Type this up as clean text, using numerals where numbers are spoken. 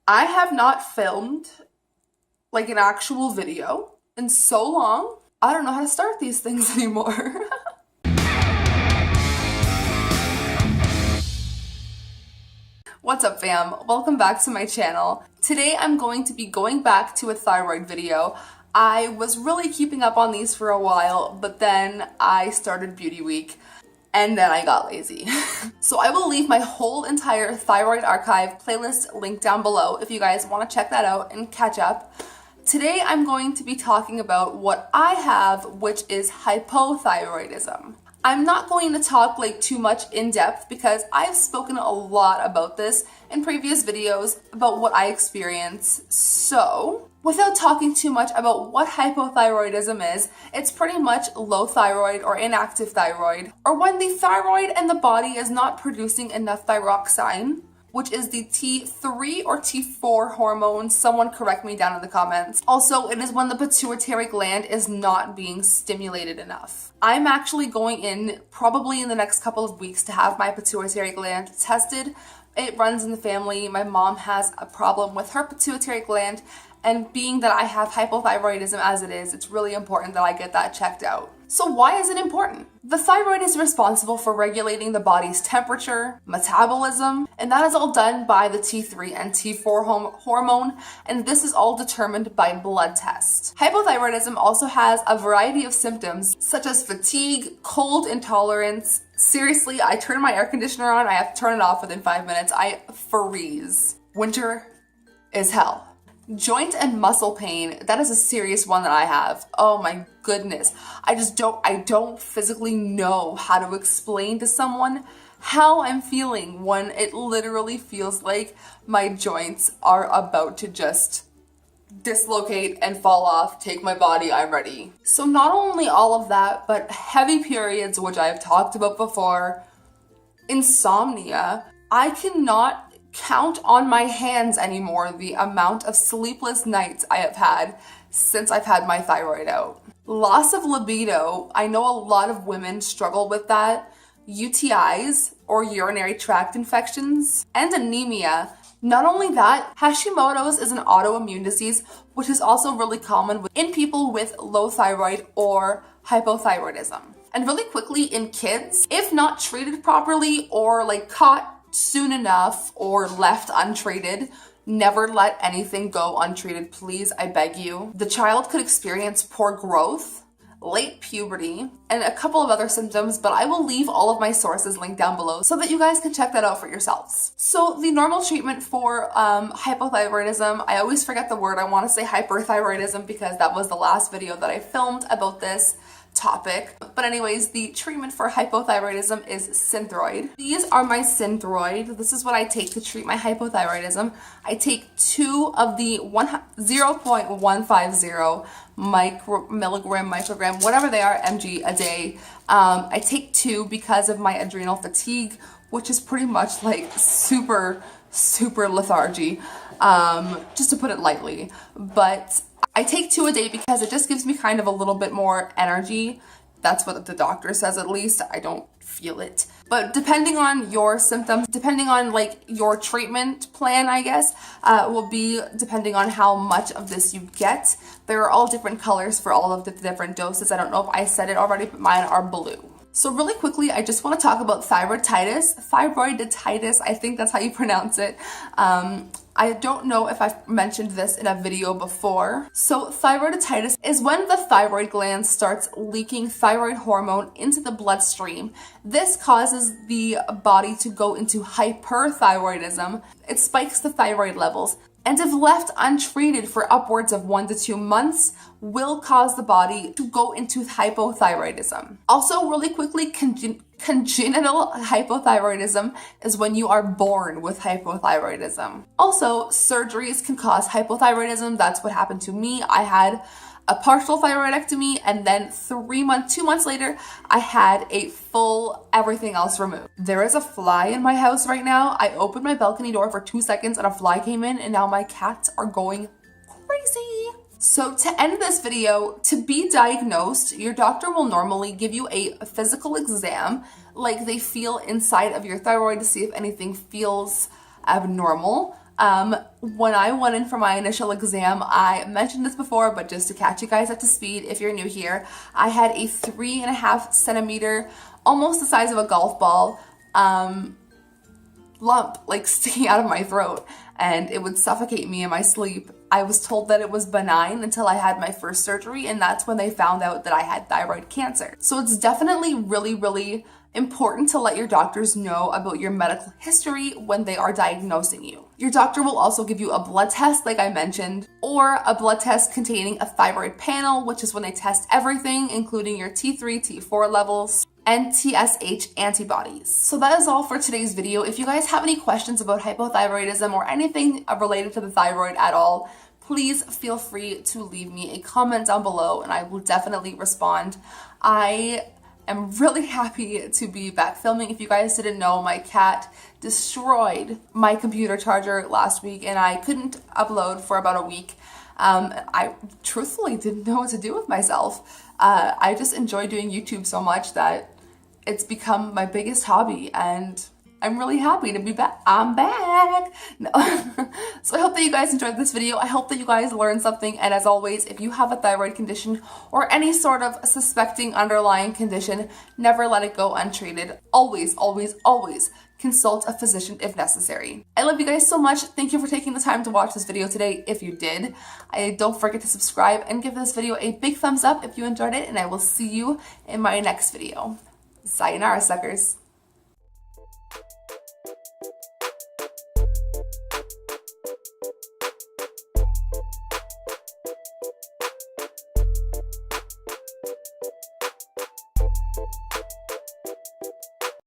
I have not filmed like an actual video in so long. I don't know how to start these things anymore. What's up, fam? Welcome back to my channel. Today I'm going to be going back to a thyroid video. I was really keeping up on these for a while, but then I started Beauty Week and then I got lazy. So I will leave my whole entire thyroid archive playlist linked down below if you guys want to check that out and catch up. Today I'm going to be talking about what I have, which is hypothyroidism. I'm not going to talk too much in depth because I've spoken a lot about this in previous videos about what I experience. So without talking too much about what hypothyroidism is, it's pretty much low thyroid or inactive thyroid, or when the thyroid and the body is not producing enough thyroxine, which is the T3 or T4 hormone. Someone correct me down in the comments. Also, it is when the pituitary gland is not being stimulated enough. I'm actually going in probably in the next couple of weeks to have my pituitary gland tested. It runs in the family. My mom has a problem with her pituitary gland, and being that I have hypothyroidism as it is, it's really important that I get that checked out. So why is it important? The thyroid is responsible for regulating the body's temperature, metabolism, and that is all done by the T3 and T4 hormone, and this is all determined by blood tests. Hypothyroidism also has a variety of symptoms such as fatigue, cold intolerance. Seriously, I turn my air conditioner on, I have to turn it off within 5 minutes. I freeze. Winter is hell. Joint and muscle pain, that is a serious one that I have. Oh my goodness. I don't physically know how to explain to someone how I'm feeling when it literally feels like my joints are about to just dislocate and fall off. Take my body, I'm ready. So not only all of that, but heavy periods, which I've talked about before, insomnia. I cannot count on my hands anymore the amount of sleepless nights I have had since I've had my thyroid out. Loss of libido, I know a lot of women struggle with that. UTIs or urinary tract infections and anemia. Not only that, Hashimoto's is an autoimmune disease, which is also really common in people with low thyroid or hypothyroidism. And really quickly in kids, if not treated properly or caught soon enough or left untreated, never let anything go untreated, please, I beg you. The child could experience poor growth, late puberty, and a couple of other symptoms, but I will leave all of my sources linked down below so that you guys can check that out for yourselves. So the normal treatment for hypothyroidism, I always forget the word, I want to say hyperthyroidism because that was the last video that I filmed about this topic. But anyways, the treatment for hypothyroidism is Synthroid. These are my Synthroid. This is what I take to treat my hypothyroidism. I take 2 of the 0.150 microgram, whatever they are, mg a day. I take 2 because of my adrenal fatigue, which is pretty much super lethargy, just to put it lightly. But I take 2 a day because it just gives me kind of a little bit more energy. That's what the doctor says, at least. I don't feel it. But depending on your symptoms, depending on your treatment plan, I guess, will be depending on how much of this you get. There are all different colors for all of the different doses. I don't know if I said it already, but mine are blue. So really quickly, I just want to talk about thyroiditis, I think that's how you pronounce it. I don't know if I've mentioned this in a video before. So thyroiditis is when the thyroid gland starts leaking thyroid hormone into the bloodstream. This causes the body to go into hyperthyroidism. It spikes the thyroid levels, and if left untreated for upwards of 1 to 2 months, will cause the body to go into hypothyroidism. Also, really quickly, congenital hypothyroidism is when you are born with hypothyroidism. Also, surgeries can cause hypothyroidism. That's what happened to me. I had a partial thyroidectomy, and then 2 months later, I had a full everything else removed. There is a fly in my house right now. I opened my balcony door for 2 seconds and a fly came in, and now my cats are going crazy. So to end this video, to be diagnosed, your doctor will normally give you a physical exam, like they feel inside of your thyroid to see if anything feels abnormal. When I went in for my initial exam, I mentioned this before, but just to catch you guys up to speed, if you're new here, I had a 3.5 centimeter, almost the size of a golf ball, lump like sticking out of my throat, and it would suffocate me in my sleep. I was told that it was benign until I had my first surgery, and that's when they found out that I had thyroid cancer. So it's definitely really important to let your doctors know about your medical history when they are diagnosing you. Your doctor will also give you a blood test, like I mentioned, or a blood test containing a thyroid panel, which is when they test everything, including your T3, T4 levels, and TSH antibodies. So that is all for today's video. If you guys have any questions about hypothyroidism or anything related to the thyroid at all, please feel free to leave me a comment down below and I will definitely respond. I am really happy to be back filming. If you guys didn't know, my cat destroyed my computer charger last week and I couldn't upload for about a week. I truthfully didn't know what to do with myself. I just enjoy doing YouTube so much that it's become my biggest hobby and I'm really happy to be back. I'm back. No. So I hope that you guys enjoyed this video. I hope that you guys learned something. And as always, if you have a thyroid condition or any sort of suspecting underlying condition, never let it go untreated. Always consult a physician if necessary. I love you guys so much. Thank you for taking the time to watch this video today. If you did, don't forget to subscribe and give this video a big thumbs up if you enjoyed it. And I will see you in my next video. Sayonara, suckers.